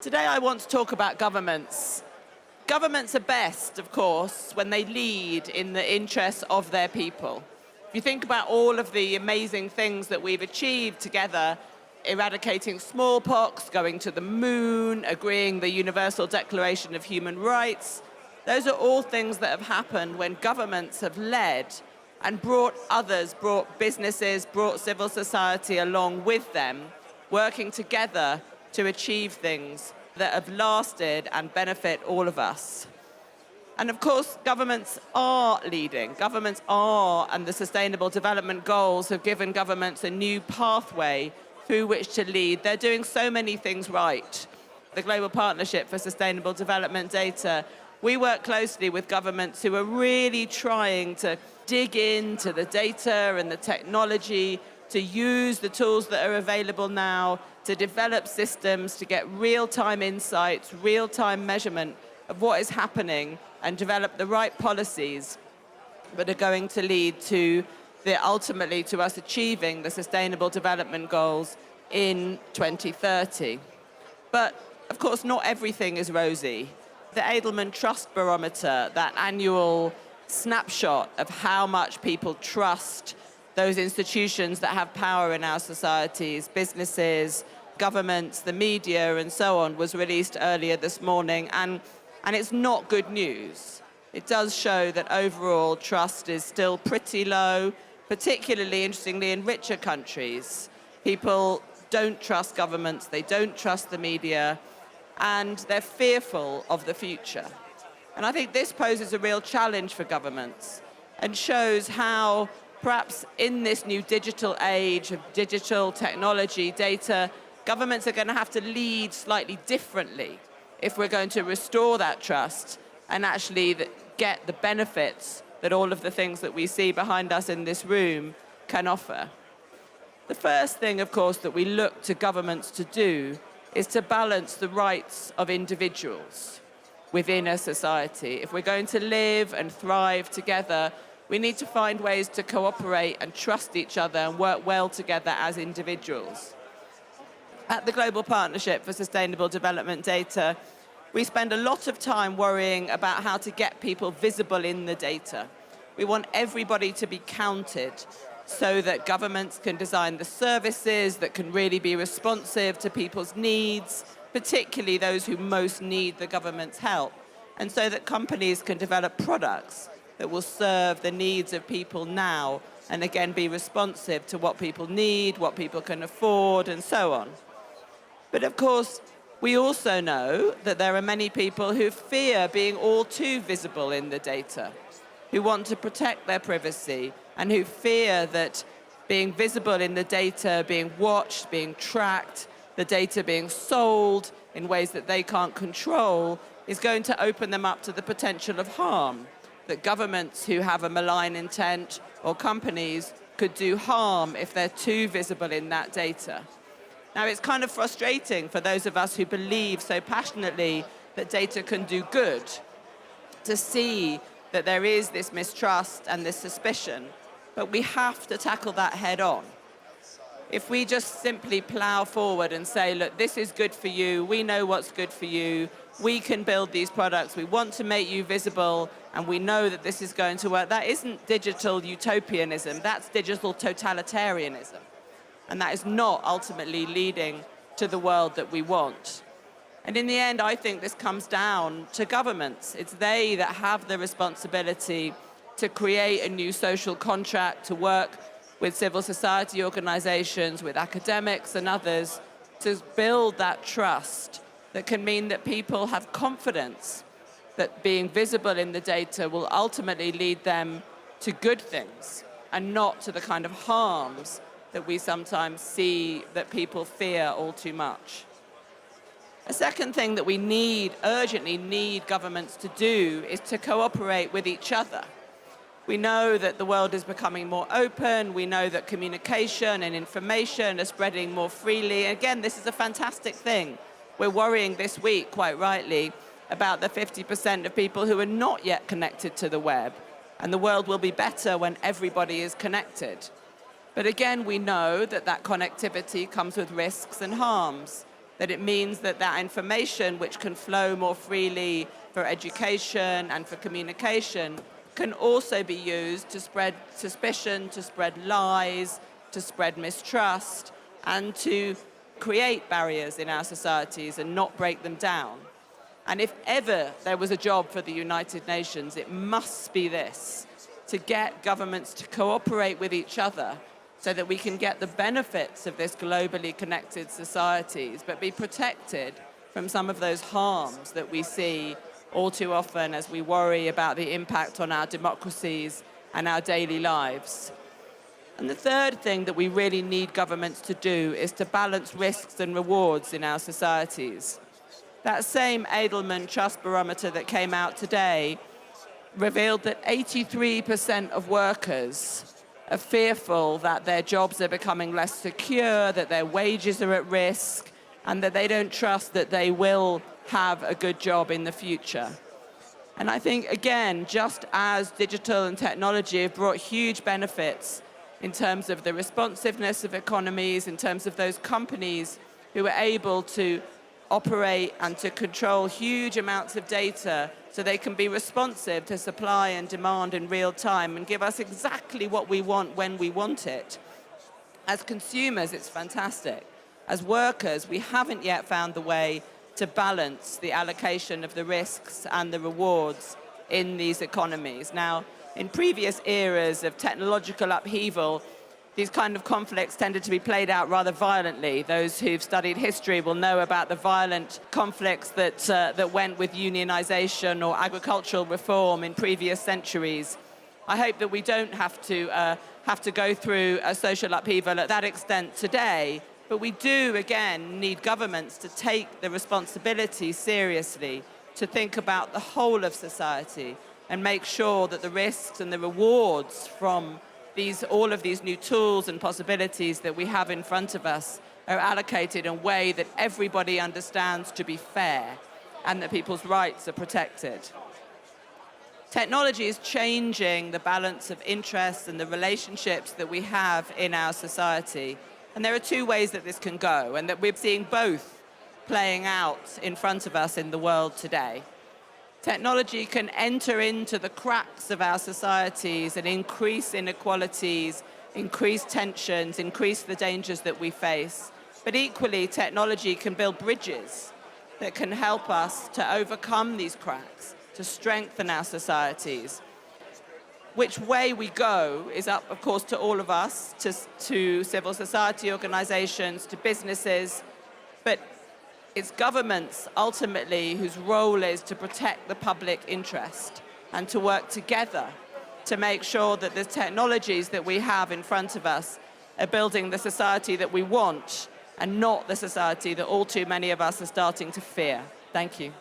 Today I want to talk about governments. Governments are best, of course, when they lead in the interests of their people. If you think about all of the amazing things that we've achieved together, eradicating smallpox, going to the moon, agreeing the Universal Declaration of Human Rights, those are all things that have happened when governments have led and brought others, brought businesses, brought civil society along with them, working together to achieve things that have lasted and benefit all of us. And of course, governments are leading. Governments are, and the Sustainable Development Goals have given governments a new pathway through which to lead. They're doing so many things right. The Global Partnership for Sustainable Development Data, we work closely with governments who are really trying to dig into the data and the technology, to use the tools that are available now, to develop systems, to get real-time insights, real-time measurement of what is happening, and develop the right policies that are going to lead to ultimately to us achieving the Sustainable Development Goals in 2030. But of course, not everything is rosy. The Edelman Trust Barometer, that annual snapshot of how much people trust those institutions that have power in our societies, businesses, governments, the media, and so on, was released earlier this morning, and it's not good news. It does show that overall trust is still pretty low, particularly, interestingly, in richer countries. People don't trust governments, they don't trust the media, and they're fearful of the future. And I think this poses a real challenge for governments and shows how perhaps in this new digital age of digital technology, data, governments are going to have to lead slightly differently if we're going to restore that trust and actually get the benefits that all of the things that we see behind us in this room can offer. The first thing, of course, that we look to governments to do is to balance the rights of individuals within a society. If we're going to live and thrive together, we need to find ways to cooperate and trust each other and work well together as individuals. At the Global Partnership for Sustainable Development Data, we spend a lot of time worrying about how to get people visible in the data. We want everybody to be counted so that governments can design the services that can really be responsive to people's needs, particularly those who most need the government's help, and so that companies can develop products that will serve the needs of people now and again be responsive to what people need, what people can afford, and so on. But of course, we also know that there are many people who fear being all too visible in the data, who want to protect their privacy, and who fear that being visible in the data, being watched, being tracked, the data being sold in ways that they can't control, is going to open them up to the potential of harm, that governments who have a malign intent or companies could do harm if they're too visible in that data. Now, it's kind of frustrating for those of us who believe so passionately that data can do good to see that there is this mistrust and this suspicion, but we have to tackle that head on. If we just simply plow forward and say, look, this is good for you, we know what's good for you, we can build these products, we want to make you visible, and we know that this is going to work, that isn't digital utopianism, that's digital totalitarianism. And that is not ultimately leading to the world that we want. And in the end, I think this comes down to governments. It's they that have the responsibility to create a new social contract, to work with civil society organizations, with academics and others, to build that trust that can mean that people have confidence that being visible in the data will ultimately lead them to good things and not to the kind of harms that we sometimes see that people fear all too much. A second thing that we urgently need governments to do is to cooperate with each other. We know that the world is becoming more open. We know that communication and information are spreading more freely. Again, this is a fantastic thing. We're worrying this week, quite rightly, about the 50% of people who are not yet connected to the web. And the world will be better when everybody is connected. But again, we know that that connectivity comes with risks and harms. that it means that that information, which can flow more freely for education and for communication, can also be used to spread suspicion, to spread lies, to spread mistrust, and to create barriers in our societies and not break them down. And if ever there was a job for the United Nations, it must be this: to get governments to cooperate with each other so that we can get the benefits of this globally connected societies, but be protected from some of those harms that we see all too often as we worry about the impact on our democracies and our daily lives. And the third thing that we really need governments to do is to balance risks and rewards in our societies. That same Edelman Trust Barometer that came out today revealed that 83% of workers are fearful that their jobs are becoming less secure, that their wages are at risk, and that they don't trust that they will have a good job in the future. And I think, again, just as digital and technology have brought huge benefits in terms of the responsiveness of economies, in terms of those companies who are able to operate and to control huge amounts of data so they can be responsive to supply and demand in real time and give us exactly what we want when we want it. As consumers, it's fantastic. As workers, we haven't yet found the way to balance the allocation of the risks and the rewards in these economies. Now, in previous eras of technological upheaval, these kind of conflicts tended to be played out rather violently. Those who've studied history will know about the violent conflicts that went with unionization or agricultural reform in previous centuries. I hope that we don't have to go through a social upheaval at that extent today, but we do, again, need governments to take the responsibility seriously, to think about the whole of society and make sure that the risks and the rewards from all of these new tools and possibilities that we have in front of us are allocated in a way that everybody understands to be fair and that people's rights are protected. Technology is changing the balance of interests and the relationships that we have in our society. And there are two ways that this can go, and that we're seeing both playing out in front of us in the world today. Technology can enter into the cracks of our societies and increase inequalities, increase tensions, increase the dangers that we face. But equally, technology can build bridges that can help us to overcome these cracks, to strengthen our societies. Which way we go is up, of course, to all of us, to civil society organizations, to businesses, but it's governments, ultimately, whose role is to protect the public interest and to work together to make sure that the technologies that we have in front of us are building the society that we want and not the society that all too many of us are starting to fear. Thank you.